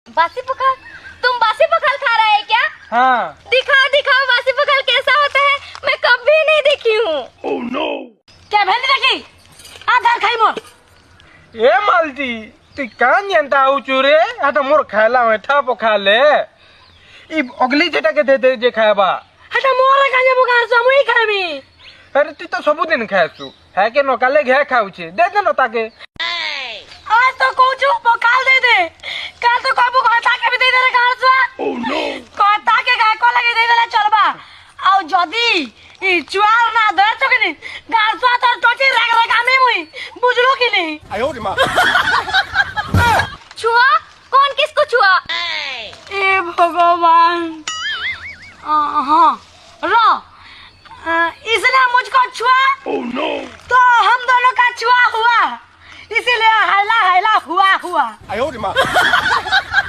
बासी पखाल? तुम बासी पखाल खा रहे हैं क्या? हाँ। दिखाओ दिखाओ बासी पखाल कैसा होता है, मैं कभी नहीं देखी हूँ। Oh no! क्या भेल देखी? आधार खाई मोर। ए मालती तू कान जानता हूँ चूरे आ तो मोर खाला में था पखाले ई अगली जेटा के दे जे खाबा हटा मोर काजे बुखार से मुई खाबी। अरे तू तो सब दिन खासु है के न काले घे खाऊ छे दे दे न ताके आज तो कोचू पखाल दे कल तो कहबो कहता के भी दे दे घर से। Oh no! कहता के गाय को लगे दे दे चलबा आउ जदी ई चुआर ना दे तो के घर से तो टोची रग रग आमे मुई बुझलो कि नहीं। 哎呦我的妈！ छुआ? कौन किसको छुआ? ए भगवान। हाँ रो इसने मुझको छुआ Oh no! तो हम दोनों का छुआ हुआ इसीलिए हैला हैला हुआ 哎呦我的妈！